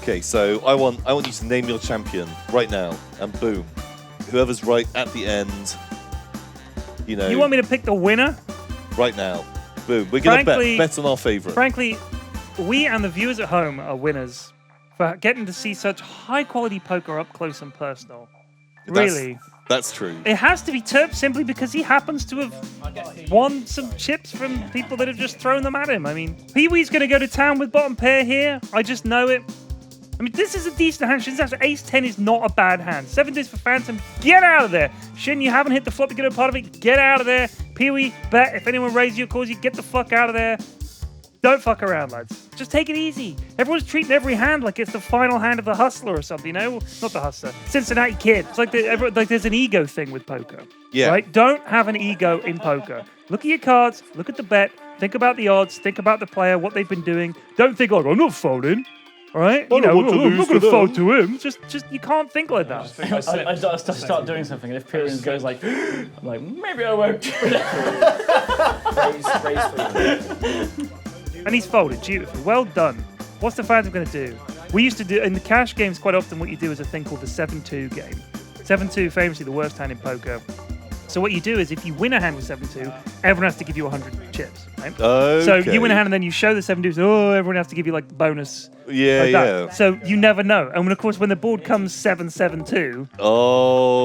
Okay, so I want you to name your champion right now, and boom, whoever's right at the end, you know. You want me to pick the winner? Right now, boom. We're gonna bet on our favorite. Frankly, we and the viewers at home are winners for getting to see such high-quality poker up close and personal. Really. That's true. It has to be Terp simply because he happens to have won some chips from people that have just thrown them at him. I mean, Pee-wee's going to go to town with bottom pair here. I just know it. I mean, this is a decent hand. Shin's after ace-10 is not a bad hand. 7 days for Phantom. Get out of there. Shin, you haven't hit the flop. You're going to part of it. Get out of there. Pee-wee, bet. If anyone raises you or calls you, get the fuck out of there. Don't fuck around, lads. Just take it easy. Everyone's treating every hand like it's the final hand of the Hustler or something, you know? Not the Hustler. Cincinnati Kid. It's like, there's an ego thing with poker. Yeah. Right? Don't have an ego in poker. Look at your cards. Look at the bet. Think about the odds. Think about the player, what they've been doing. Don't think, like, I'm not folding. All right? I'm not going to fold to him. Just, you can't think like that. I start doing something, and if Pyrian goes like, I'm like, maybe I won't. Raise. And he's folded beautifully. Well done. What's the Phantom going to do? We used to do, in the cash games, quite often what you do is a thing called the 7-2 game. 7-2, famously the worst hand in poker. So what you do is if you win a hand with 7-2, everyone has to give you 100 chips, right? Okay. So you win a hand and then you show the 7-2s, everyone has to give you like the bonus. Yeah. So you never know. And when, of course, when the board comes 7-7-2,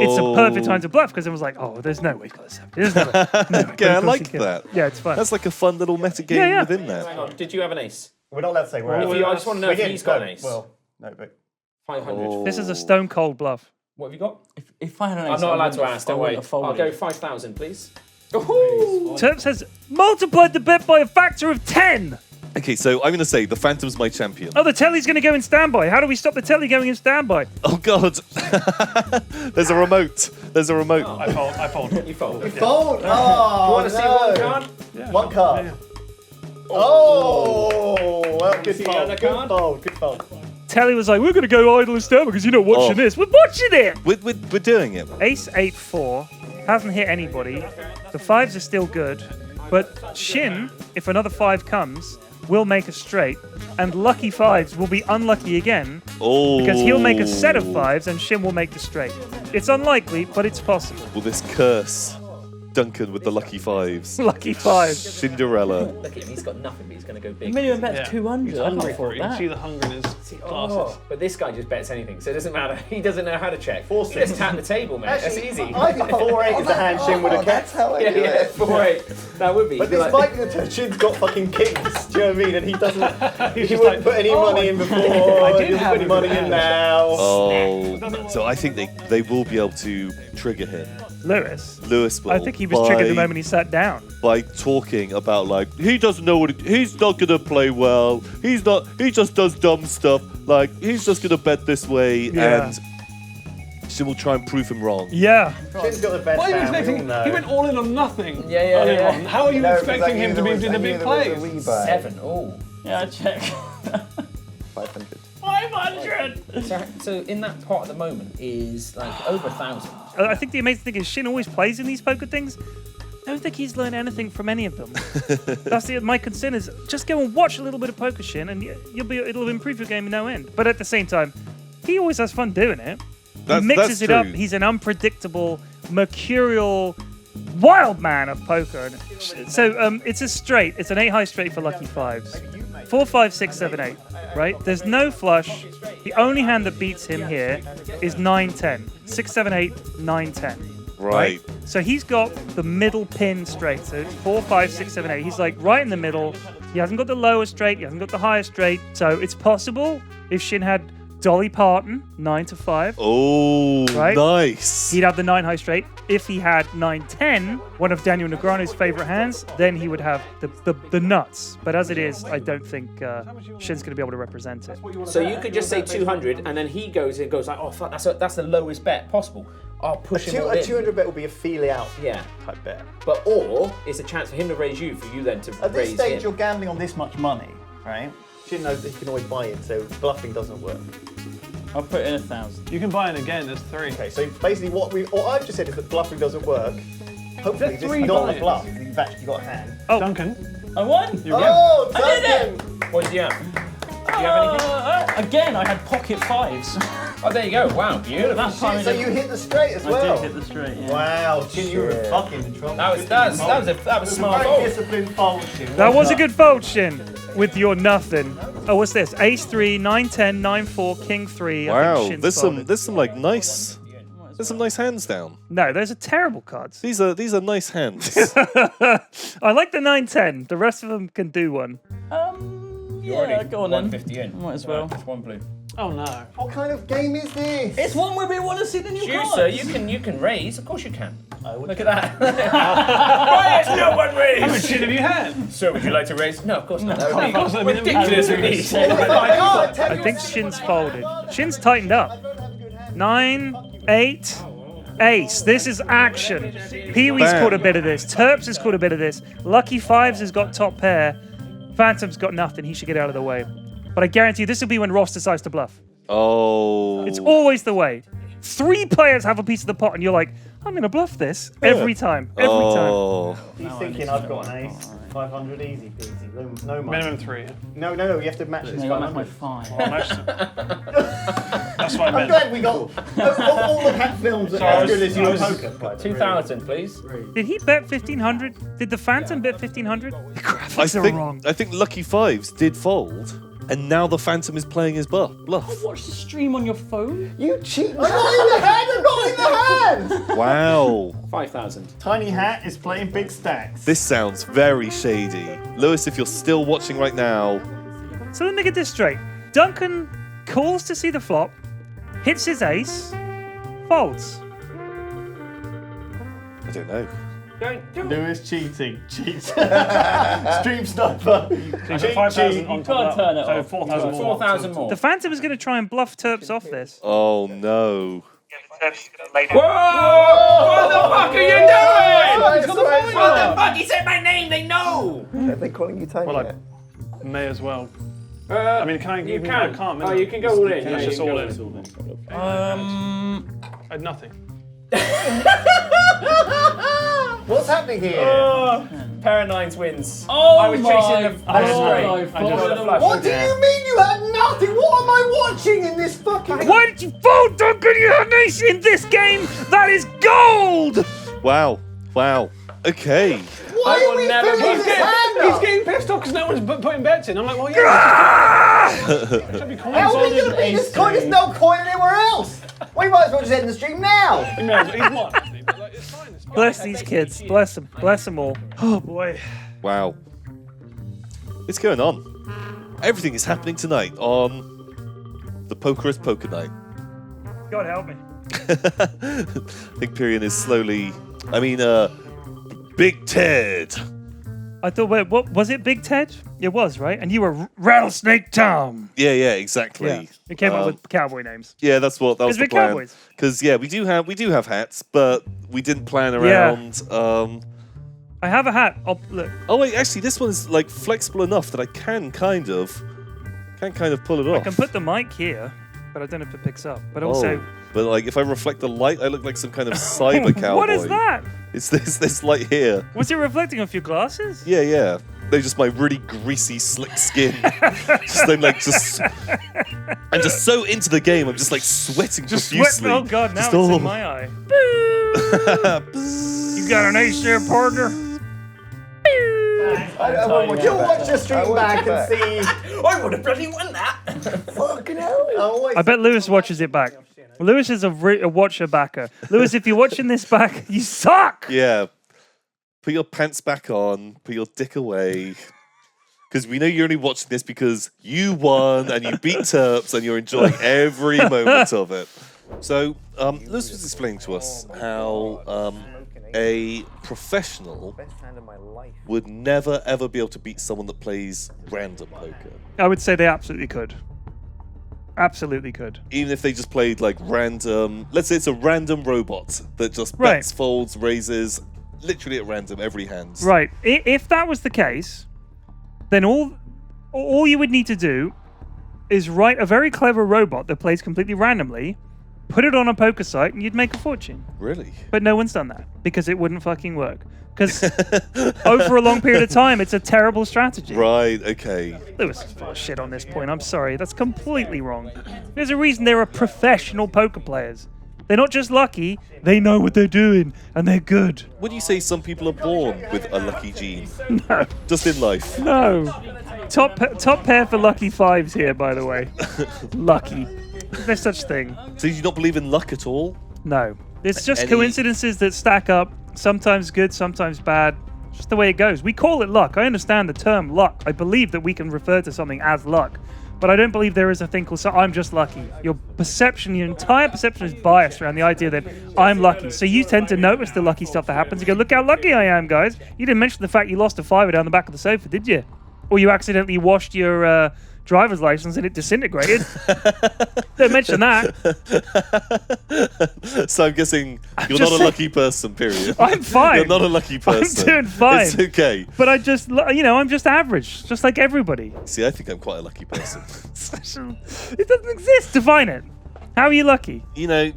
it's a perfect time to bluff because everyone's like, there's no way he's got a 7. There's no way. Okay, I like that. Yeah, it's fun. That's like a fun little meta game within there. Hang on, did you have an ace? We're not allowed to say we're I just want to know if he's got an ace. Well, no, but 500. This is a stone cold bluff. What have you got? If I had an ace, I'm not allowed to ask, don't worry. I'll I'll go 5,000, please. Terps has multiplied the bet by a factor of 10. Okay, so I'm going to say the Phantom's my champion. Oh, the telly's going to go in standby. How do we stop the telly going in standby? Oh, God. There's a remote. Oh. I fold. You fold. you fold. Oh, You want to see one card? Yeah. One card. Yeah. Oh, well, good See fold. another Good card? fold. Good fold. Telly was like, we're going to go idle in standby because you're not watching this. We're watching it. We're doing it. Ace 8-4 hasn't hit anybody. The 5s are still good, but Shin, if another 5 comes, will make a straight, and lucky 5s will be unlucky again because he'll make a set of 5s and Shin will make the straight. It's unlikely, but it's possible. Will this curse Duncan with the lucky 5s? Lucky 5s. Cinderella. Look at him, he's got nothing, but he's going to go The big. minimum bet's 200. He's I hungry can't for afford it. You can that. see the hunger in his glasses. But this guy just bets anything, so it doesn't matter. He doesn't know how to check. Four He just six. tap the table, man. That's Actually, easy. I think 4-8 is the hand Shin would have kept. That's how I do Yeah, it. 4-8. That would be. But You'd be this like- might be the Shin's got fucking kings. Do you know what I mean? And he doesn't. He just wouldn't like, put any money in before. I did He doesn't have put any a money good in hand. now. Oh, so I think they will be able to trigger him. Lewis Lewis will. I think he was triggered the moment he sat down. By talking about like he doesn't know he's not gonna play well. He just does dumb stuff. Like he's just gonna bet this way, Yeah. and she will try and prove him wrong. Yeah. Shin's got the best Why are you hand. We all expecting? know. He went all in on nothing. Yeah, early yeah. on. How are you No, expecting him to be doing the big plays? 7. Oh. Yeah, I check. 500. 500! So in that pot at the moment is like over 1,000. I think the amazing thing is Shin always plays in these poker things. I don't think he's learned anything from any of them. That's my concern is just go and watch a little bit of poker, Shin, and it'll improve your game in no end. But at the same time, he always has fun doing it. He mixes it up. true. He's an unpredictable, mercurial, wild man of poker. So it's a straight. It's an 8-high straight for lucky 5s. 4, 5, 6, 7, 8. Right? There's no flush. The only hand that beats him here is 9, 10. 6, 7, 8, 9, 10. Right. So he's got the middle pin straight. So it's 4, 5, 6, 7, 8. He's like right in the middle. He hasn't got the lower straight. He hasn't got the higher straight. So it's possible if Shin had Dolly Parton, 9 to 5. Oh, Right? nice. He'd have the 9 high straight. If he had 9-10, one of Daniel Negreanu's favorite hands, then he would have the nuts. But as it is, I don't think Shin's going to be able to represent it. So you could just say 200, and then he goes like, oh fuck, that's the lowest bet possible. I'll push him all A in. 200 bet will be a feel it out Yeah. type bet. But or it's a chance for him to raise you, for you then to At this raise stage, him. you're gambling on this much money, right? Shin knows that he can always buy in, so bluffing doesn't work. I'll put in 1,000. You can buy it again. There's 3. Okay, so basically what I've just said is that bluffing doesn't work. Hopefully There's this 3 is not a buy-ins. bluff. You've actually got a hand. Oh. Duncan. I won! You're Oh, I did Duncan! What did you have? Oh, you have anything? Again, I had pocket fives. Oh, there you go. Wow, beautiful. Last time I So did- you hit the straight as I well. did hit the straight, yeah. Wow, Chin, you were fucking in trouble. That was a smart Very goal. disciplined fold, Chin. That was a good fold, Shin, with your nothing. Oh, what's this? Ace 3, 9 10, 9 4, King 3. I Wow, think Shin's there's some folded. like nice. There's some nice hands down. No, those are terrible cards. These are nice hands. I like the 9 10. The rest of them can do one. Yeah, go on then. 150 in. Might as well. Just one blue. Oh no. What kind of game is this? It's one where we want to see the new cards. Juicer, you can raise. Of course you can. Look at that. Why has no one How much raised? shit have you had? Sir, would you like to raise? No, of course not. That would Of course, I be mean, ridiculous with these. I think Shin's folded. Shin's tightened up. 9, 8, Ace. This is action. Pee-wee's Bam. caught a bit of this. Terps has caught a bit of this. Lucky Fives has got top pair. Phantom's got nothing. He should get out of the way. But I guarantee you, this will be when Ross decides to bluff. Oh. It's always the way. 3 players have a piece of the pot, and you're like, I'm going to bluff this every time. Every time. Oh. He's thinking I've got an ace. 500 easy peasy. No money. Minimum 3. No, you have to match his I got my 500. 5. That's what I I'm meant. glad we got all the hat films that are as good as your poker. 2,000, please. Did he bet 1,500? Did the Phantom bet 1,500? The graphics are wrong. I think Lucky Fives did fold, and now the Phantom is playing his bluff. Watch the stream on your phone. You cheat! I'm not in the hand! I'm not in the hand! Wow. 5,000. Tiny Hat is playing big stacks. This sounds very shady. Lewis, if you're still watching right now, So let me get this straight. Duncan calls to see the flop, hits his ace, folds. I don't know. Lewis cheating. Cheat. Stream sniper. So 5,000 on You top can't of turn that. it So off. 4,000 more. 4,000 more. The Phantom is going to try and bluff Terps off this. Oh no. Whoa! What the fuck are you doing? What the fuck? He said my name, they know! Are they calling you Tiny Well, Hat? May as well. I mean, can I You even? can. I can't. Oh, you can go all in. That's Yeah, just you can all go in. Um, I had nothing. What's happening here? Pair of nines wins. Oh I was my chasing the God. straight. The flush. What do you mean you had nothing? What am I watching in this fucking... Why did you fold, Duncan? You had an ace in this game. That is gold. Wow. Wow. Okay. Why I are will we never filling be his good. hand He's up? getting pissed off because no one's putting bets in. I'm like, well, yeah. Should be coins How are on we going to beat this coin? There's no coin anywhere else. We might as well just end the stream now. He won, hasn't he? But, like, it's fine. It's fine. Bless these kids. Bless them. Bless them all. Oh boy. Wow. It's going on. Everything is happening tonight on the Poker's Poker Night. God help me. I think Pyrian is slowly. Big Ted. I thought, wait, what was it? Big Ted? It was, right? And you were Rattlesnake Tom. Yeah, exactly. Yeah. It came up with cowboy names. Yeah, that was Because the we're plan. cowboys. Because we do have hats, but we didn't plan around. I have a hat. Oh, look. Oh wait, actually, this one is like flexible enough that I can kind of pull it off. I can put the mic here, but I don't know if it picks up. But also, but like if I reflect the light, I look like some kind of cyber cowboy. what is that? It's this light here. Was it reflecting off your glasses? Yeah. They're just my really greasy, slick skin. I'm just so into the game. I'm just like sweating profusely. Oh god, now Just, it's in my eye. You got an ace there, partner? Would you watch the stream back and see... I would have bloody won that. Fucking hell. I bet Lewis watches it back. Lewis is a watcher backer. Lewis, if you're watching this back, you suck! Yeah. Put your pants back on. Put your dick away. Because we know you're only watching this because you won and you beat Terps and you're enjoying every moment of it. So, Lewis was explaining to us how a professional would never ever be able to beat someone that plays random poker. I would say they absolutely could. Absolutely could. Even if they just played like random, let's say it's a random robot that just Right. bets, folds, raises, literally at random every hand. Right. If that was the case, then all you would need to do is write a very clever robot that plays completely randomly, put it on a poker site and you'd make a fortune. Really? But no one's done that because it wouldn't fucking work. Because over a long period of time, it's a terrible strategy. Right, okay. Lewis is full of shit on this point. I'm sorry. That's completely wrong. There's a reason there are professional poker players. They're not just lucky, they know what they're doing, and they're good. Would you say some people are born with a lucky gene? No. Just in life? No. Top pair for lucky fives here, by the way. Lucky. There's such thing. So you do not believe in luck at all? No. It's just coincidences that stack up, sometimes good, sometimes bad. Just the way it goes. We call it luck. I understand the term luck. I believe that we can refer to something as luck. But I don't believe there is a thing called, so I'm just lucky. Your perception, your entire perception is biased around the idea that I'm lucky. So you tend to notice the lucky stuff that happens. You go, look how lucky I am, guys. You didn't mention the fact you lost a fiver down the back of the sofa, did you? Or you accidentally washed your driver's license and it disintegrated. Don't mention that. So I'm guessing you're not a lucky person, period. I'm fine. You're not a lucky person. I'm doing fine. It's okay. But I'm just average, just like everybody. See, I think I'm quite a lucky person. It doesn't exist. Define it. How are you lucky?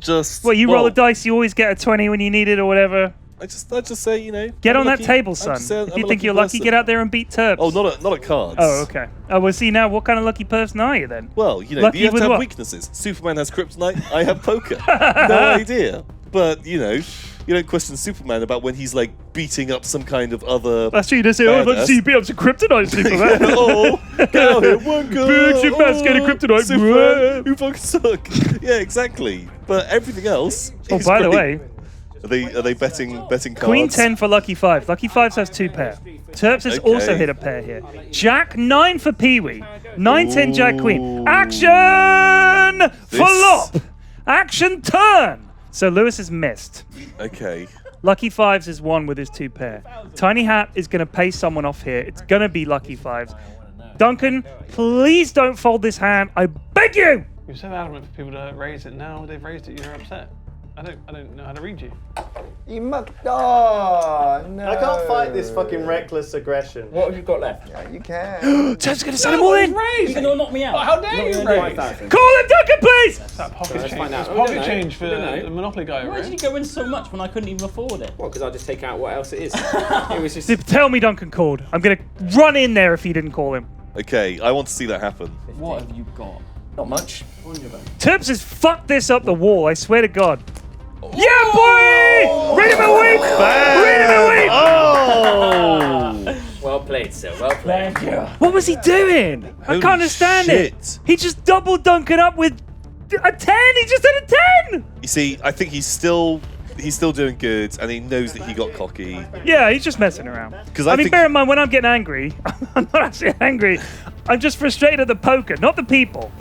Just... Well, you roll a dice, you always get a 20 when you need it or whatever. I just say, Get I'm on lucky. that table, son. If you think you're lucky, get out there and beat Terps. Oh, not at cards. Oh, okay. Oh, well, see, now, what kind of lucky person are you then? Well, Lucky you have to with have what? weaknesses. Superman has kryptonite, I have poker. No idea. But, you don't question Superman about when he's, beating up some kind of other... That's true, you don't say, oh, I'd like to see you beat up some kryptonite, Superman. Oh, get out here, one go. Big Superman's getting kryptonite. Superman, you fucking suck. Yeah, exactly. But everything else Oh, is by the great. way... Are they betting cards? Queen 10 for Lucky 5. Lucky 5 has 2 pair. Terps has also hit a pair here. Jack 9 for Pee-wee. 9, 10, Jack Queen. Action! Flop! Action turn! So Lewis has missed. Okay. Lucky 5s is 1 with his 2 pair. Tiny Hat is going to pay someone off here. It's going to be Lucky 5s. Duncan, please don't fold this hand. I beg you! You're so adamant for people to raise it. Now they've raised it, you're upset. I don't know how to read you. You must. Oh, no. I can't fight this fucking reckless aggression. What have you got left? Yeah, you can. Terps going to send them all in. Raise! You're gonna knock me out. How dare you raise? Call him, Duncan, please! That pocket change. find out. It's We pocket don't know. change for We don't know. the Monopoly guy. Why did you go in so much when I couldn't even afford it? Well, because I'll just take out what else it is. It was just... Tell me Duncan called. I'm going to run in there if he didn't call him. Okay, I want to see that happen. What have you got? Not much. Terps has fucked this up the wall, I swear to God. Yeah, boy! Read him a week! Read him a week! Oh! Well played, sir. Well played. Thank you. What was he doing? I Holy can't understand shit. it. He just doubled Duncan up with a 10. He just had a 10. You see, I think he's still doing good, and he knows that he got cocky. Yeah, he's just messing around. 'Cause I I mean, think- bear in mind, when I'm getting angry, I'm not actually angry. I'm just frustrated at the poker, not the people.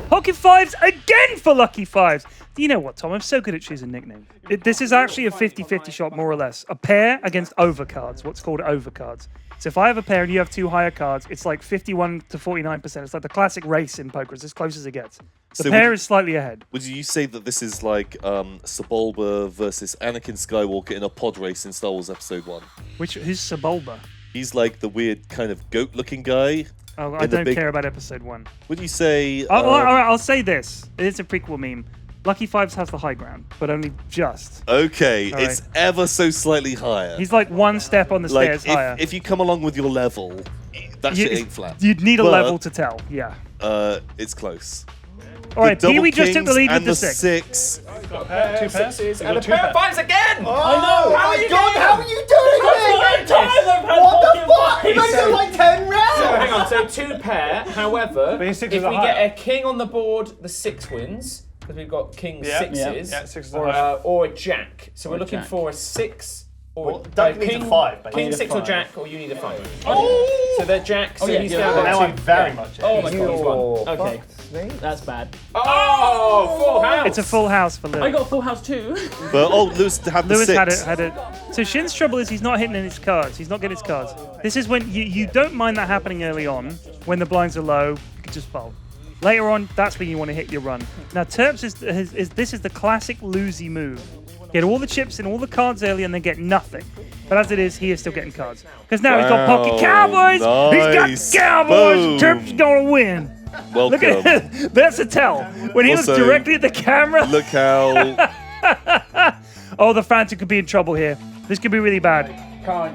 Pocket 5s again for Lucky 5s. You know what, Tom? I'm so good at choosing nicknames. This is actually a 50-50 shot, more or less. A pair against overcards, what's called overcards. So if I have a pair and you have 2 higher cards, it's like 51 to 49%. It's like the classic race in poker. It's as close as it gets. The So pair is slightly ahead. Would you say that this is like Sebulba versus Anakin Skywalker in a pod race in Star Wars Episode 1? Who's Sebulba? He's like the weird kind of goat-looking guy. Oh, I don't care about episode 1. Would you say... All right, I'll say this. It's a prequel meme. Lucky 5s has the high ground, but only just. Okay, All it's right. ever so slightly higher. He's like 1 step on the stairs higher. If you come along with your level, that shit ain't flat. You'd need a But, level to tell, yeah. It's close. All right, double Pee-wee just took the kings lead with and the the 6. 6. Two pairs? And a pair of 5s again! Oh my god, how are you doing this? What What the fuck? You made it like 10 rounds! So hang on, so 2 pair. However, But his if sixes we are get higher. a king on the board, the 6 wins. Because we've got king Yeah, 6s. yeah, 6s are higher. Or a jack. So we're looking jack. for a 6 or Well, Duncan needs a king, 5, basically. king need a 6 or 5. jack, or you need a 5. Oh! So they're jacks, so yeah, he's yeah. down Oh, Now to I'm very much Oh my god, he's won. Okay, Me? that's bad. Oh! Full house! It's a full house for I Lewis. got full house too. But, Lewis had the Lewis 6. had it. So Shin's trouble is he's not hitting his cards. He's not getting his cards. This is when you don't mind that happening early on. When the blinds are low, you can just fold. Later on, that's when you want to hit your run. Now, Terps this is the classic losey move. Get all the chips and all the cards early and then get nothing. But as it is, he is still getting cards. Because now he's got pocket Wow, cowboys. nice. He's got cowboys. Boom. Terps is going to win. Welcome. Look at it. That's a tell. When he looks Also, directly at the camera. Look how... Oh, the Phantom could be in trouble here. This could be really bad.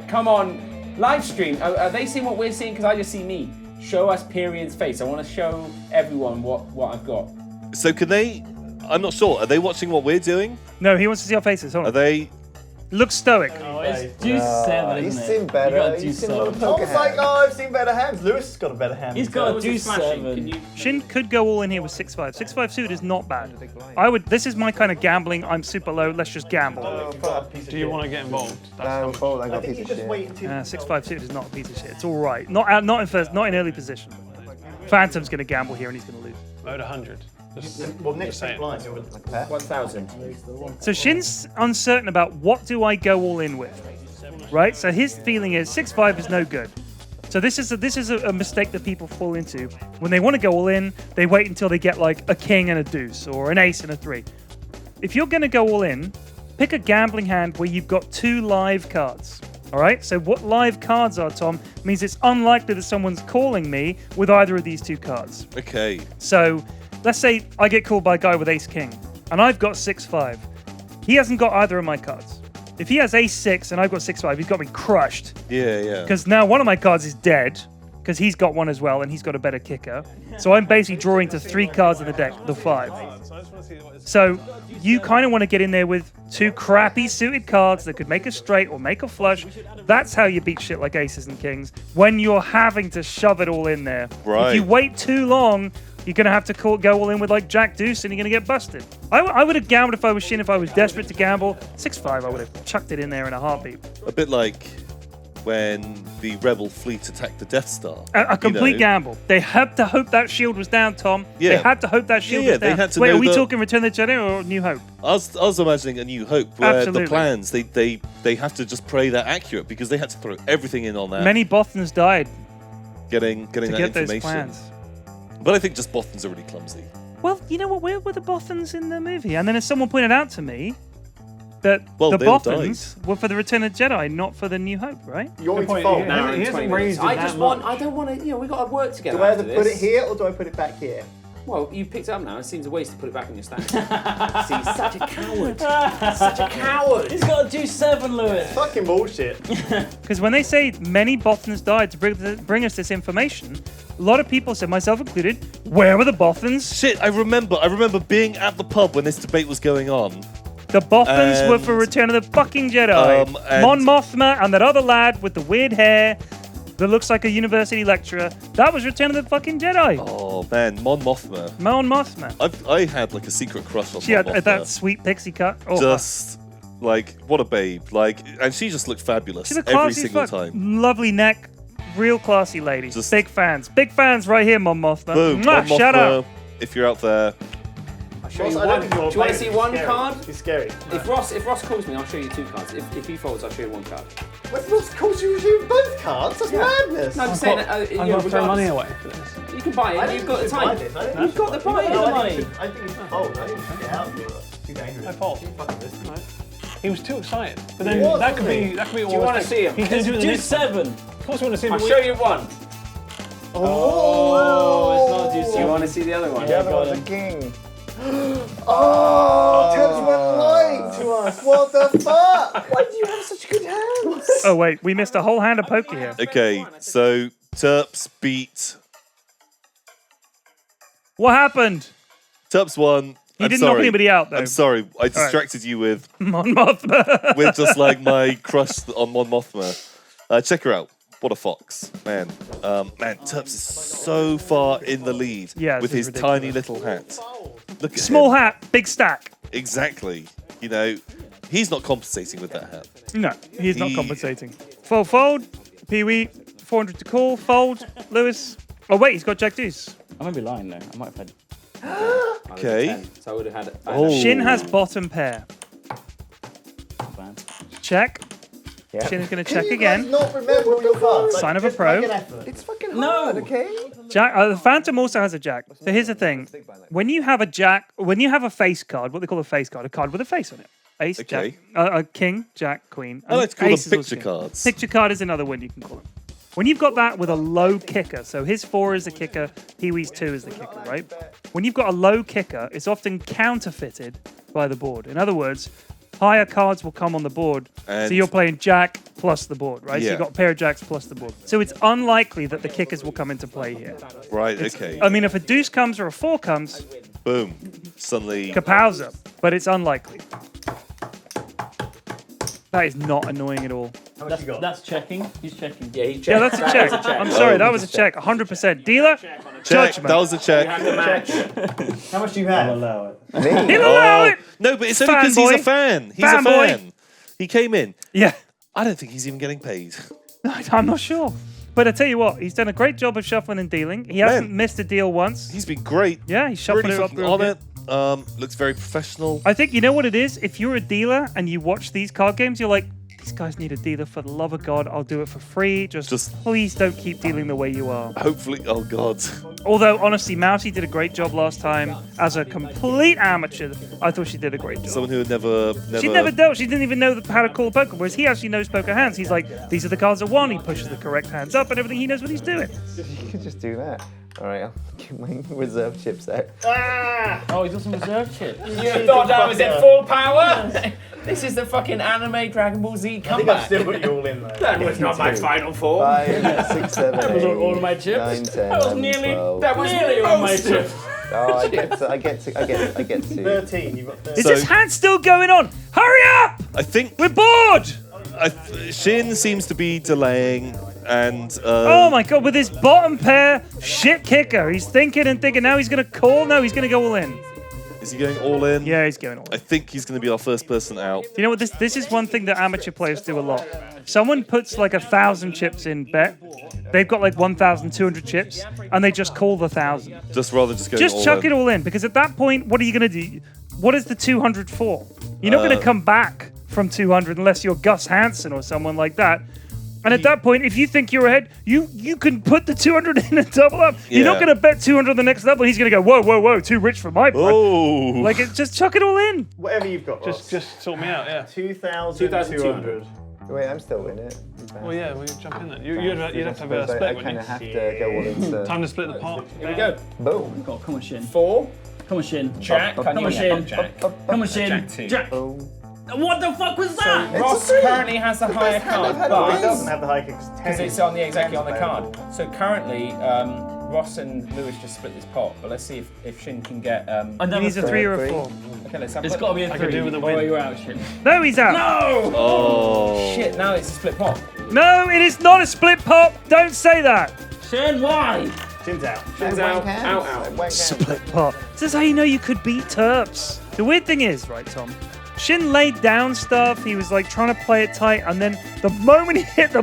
Come on. Live stream. Are they seeing what we're seeing? Because I just see me. Show us Pyrian's face. I want to show everyone what I've got. So can they... I'm not sure. Are they watching what we're doing? No, he wants to see our faces. Hold Are on. they... Looks stoic. Oh, it's deuce 7, He's isn't seen it? better. You got a He's deuce seen a lot of 7. poker. Tom's like, oh, I've seen better hands. Lewis has got a better hand. He's got a Was it deuce smashing? 7. Can you... Shin could go all in here with 6-5. 6-5 suit is not bad. This is my kind of gambling. I'm super low. Let's just gamble. Do you want to get involved? No, fold. I I got a think piece you of just shit. wait until 6-5 suit is not a piece of shit. It's all right. Not in early position. Phantom's going to gamble here and he's going to lose. Load 100. well, next saying. blind. 1,000. So Shin's uncertain about what do I go all in with, right? So his feeling is 6-5 is no good. So this is a mistake that people fall into when they want to go all in. They wait until they get like a king and a deuce or an ace and a 3. If you're going to go all in, pick a gambling hand where you've got 2 live cards. All right. So what live cards are, Tom, means it's unlikely that someone's calling me with either of these 2 cards. Okay. So let's say I get called by a guy with ace king and I've got 6-5. He hasn't got either of my cards. If he has ace 6 and I've got 6-5, he's got me crushed. Yeah. Because now one of my cards is dead because he's got one as well and he's got a better kicker. So I'm basically drawing to 3 cards in the deck, the 5. So you kind of want to get in there with 2 crappy suited cards that could make a straight or make a flush. That's how you beat shit like aces and kings, when you're having to shove it all in there. Right. If you wait too long, you're going to have to go all in with like Jack Deuce and you're going to get busted. I would have gambled if I was Shin, if I was desperate to gamble. 6-5, I would have chucked it in there in a heartbeat. A bit like when the rebel fleet attacked the Death Star. A complete know. gamble. They had to hope that shield was down, Tom. Yeah. They had to hope that shield Yeah, was they down. had to Wait, know are we that- talking Return of the Jedi or New Hope? I was imagining A New Hope, where Absolutely. the plans, they have to just pray they're accurate because they had to throw everything in on that. Many Bothans died getting to that get those information. plans. But I think just Bothans are really clumsy. Well, you know what? Where were the Bothans in the movie? And then as someone pointed out to me that Well, the they all Bothans were for the Return of the Jedi, not for the New Hope, right? You want me to point, fold? yeah. now? He hasn't 20 raised minutes. it I just that want. much. I don't want to. We got to work together. Do I either after put this. it here or do I put it back here? Well, you picked it up now. It seems a waste to put it back in your stack. See, such a coward. Such a coward. He's got a deuce 7, Lewis. Fucking bullshit. Because when they say many Bothans died to bring us this information, a lot of people said, myself included, where were the Bothans? Shit, I remember being at the pub when this debate was going on. The Bothans were And- for Return of the fucking Jedi. and- Mon Mothma and that other lad with the weird hair that looks like a university lecturer. That was Return of the fucking Jedi. Oh man, Mon Mothma. Mon Mothma. I had like a secret crush on She Mon had Mothma. that sweet pixie cut. Oh, Just like what a babe. Like, and she just looked fabulous she's a every classy single fuck. time. Lovely neck. Real classy lady. Just- Big fans. Big fans right here, Mon Mothma. Boom, Mwah, Mon shout out. Mothma. If you're out there, I'll show you Ross, I one. don't Do think you want to see She's one scary. card? She's scary. If Ross calls me, I'll show you 2 cards. If he folds, I'll show you 1 card. What's Ross calls you both cards? That's madness. No, I'm just saying. I'm going to throw money away for this. You can buy I it. don't You've got the think you should buy time. this. I don't You've got the buy No, the I money. think you should fold. I think you should get out of here. It's too dangerous. I fold. Too fucking risky. Right. He was too excited. But then was, that could wasn't he? be all. Do you want to see him? He's going to do the Deuce next. 7. Of course, we want to see him. I'll but show you one. Oh, it's not a deuce Do you 7. want to see the other one? The other got one's a him. king. Oh, Tebs went lying to us. What the fuck? Why do you have such good hands? Oh, wait. We missed a whole hand of poker here. okay. So Terps beat. What happened? Terps won. He I'm didn't knock sorry. anybody out, though. I'm sorry. I distracted you with Mon Mothma. just my crush on Mon Mothma. Check her out. What a fox, man. Terps is so far in the lead Yeah, this with is his tiny ridiculous. little hat. Look at Small him. hat, big stack. Exactly. You know, he's not compensating with that hat. No, he's not He- compensating. Fold. Pee-wee, 400 to call. Fold. Lewis. Oh, wait, he's got Jack Deuce. I might be lying though. I might have had. Okay. So I would have had. Oh. Shin has bottom pair. Bad. Check. Yeah. Shin is going to Can check you again. guys not remember all your cards? Sign of a just pro. make an effort. It's fucking No. hard, okay? Jack. The Phantom also has a jack. So here's the thing: when you have a jack, when you have a face card, what they call a face card, a card with a face on it. Ace, Okay. jack, a king, jack, queen. I like to call them Ace is also picture king. cards. Picture card is another one you can call them. When you've got that with a low kicker, so his 4 is the kicker, Pee-wee's 2 is the kicker, right? When you've got a low kicker, it's often counterfeited by the board. In other words, higher cards will come on the board, so you're playing jack plus the board, right? So you've got a pair of jacks plus the board. So it's unlikely that the kickers will come into play here. Right, okay. I mean, if a deuce comes or a 4 comes, Boom. Suddenly. kapow's up, but it's unlikely. That is not annoying at all. That's checking. He's checking. Yeah, he's Yeah, that's a check. I'm sorry, that was a check. 100%. Dealer, Check. judgment. That was a check. How much do you have? Allow it. He'll allow it. No, but it's only because he's a Fanboy. fan. He's Fanboy. a fan. He came in. Yeah, I don't think he's even getting paid. I'm not sure. But I tell you what, he's done a great job of shuffling and dealing. He hasn't missed a deal once. He's been great. Yeah, he's shuffling Really it up fucking real on good. it. Looks very professional. I think you know what it is? If you're a dealer and you watch these card games, you're like, these guys need a dealer. For the love of God, I'll do it for free. Just please don't keep dealing the way you are. Hopefully, oh God. Although, honestly, Mouty did a great job last time. As a complete amateur, I thought she did a great job. Someone who had never. She never dealt. She didn't even know how to call poker, whereas he actually knows poker hands. He's like, these are the cards I want. He pushes the correct hands up and everything. He knows what he's doing. You could just do that. All right, I'll get my reserve chips out. Oh, he's got some reserve chips. You thought that was in full power? This is the fucking anime Dragon Ball Z I think comeback. I've still got you all in though. That was not my final form. 5, 6, 7, That was 8, all my chips. 9, 10, That was 11, nearly. 12. That was nearly all my chips. Oh, I get to. 13, you've got 13. Is this hand still going on? Hurry up! I think We're bored! Shin seems to be delaying, and Oh my God, with his bottom pair shit kicker. He's thinking and thinking. Now he's going to call. No, he's going to go all in. is he going all in? Yeah, he's going all in. I think he's going to be our first person out. You know what? This is one thing that amateur players do a lot. Someone puts like 1,000 chips in bet. They've got like 1,200 chips, and they just call the 1,000. Just rather just going Just all chuck in. it all in, because at that point, what are you going to do? What is the 200 for? You're not going to come back from 200 unless you're Gus Hansen or someone like that. And at that point, if you think you're ahead, you can put the 200 in and double up. You're not Yeah. going to bet 200 on the next level. He's going to go, whoa, whoa, whoa, too rich for my blood. Oh. Like, just chuck it all in. Whatever you've got, Ross. Just sort me out, yeah. 2,200. Wait, I'm still in it. Well, yeah, we'll jump in then. You'd have to have a split, I wouldn't kind you? of have to go all into. Time to split the pot. Here we go. Boom. God, come on, Shin. 4, Come on, Shin. Jack. Up, Can Come you on, Shin. Jack? Come on, Shin. Jack two. Jack. Boom. What the fuck was that? Ross currently has the higher card, It but doesn't have the high kick, because it's on the exactly on the card. So currently, Ross and Lewis just split this pot. But let's see if Shin can get. He needs a 3 or a 4. Okay, let's have. It's got to be a 3. could do with a or win. you're out, Shin. No, he's out. No! Oh. Shit! Now it's a split pot. No, it is not a split pop. Don't say that. Shin, why? Chin's out. Shin's out. Out. Split pot. This is how you know you could beat Terps. The weird thing is, right, Tom? Shin laid down stuff. He was like trying to play it tight, and then the moment he hit the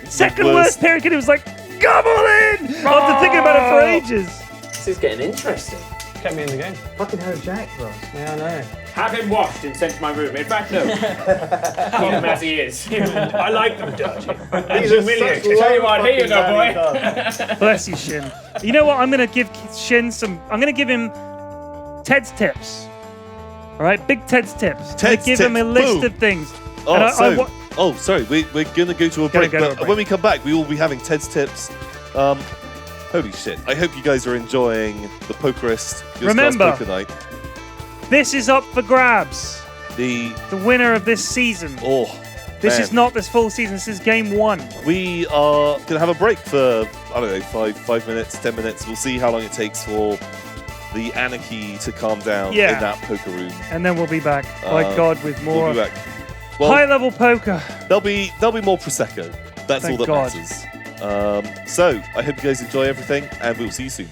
second worst period, he was like, "Come on in!" After thinking about it for ages. This is getting interesting. Kept me in the game. Fucking hell, Jack, Ross. Yeah, I know. Have him washed and sent to my room. In fact, no. Keep him as he is. I like them dirty. These are such Tell you what, here you go, low boy. fucking cards. Bless you, Shin. You know what? I'm gonna give Shin some. I'm gonna give him Ted's tips. All right, big Ted's tips. I'm gonna Ted's give him a tips. list Boom. of things. Oh, And oh, sorry. We're going to go to a Gotta break, go to a but break. when we come back, we will be having Ted's tips. Holy shit. I hope you guys are enjoying the Pokerist Yogscast Remember- Poker Night. This is up for grabs. The winner of this season. This man. is not this full season. This is game 1. We are going to have a break for, I don't know, 5 minutes, 10 minutes. We'll see how long it takes for the anarchy to calm down Yeah. in that poker room. And then we'll be back. By God, with more We'll be back. Well, high-level poker. there'll be more Prosecco. That's Thank all that God. matters. So, I hope you guys enjoy everything, and we'll see you soon.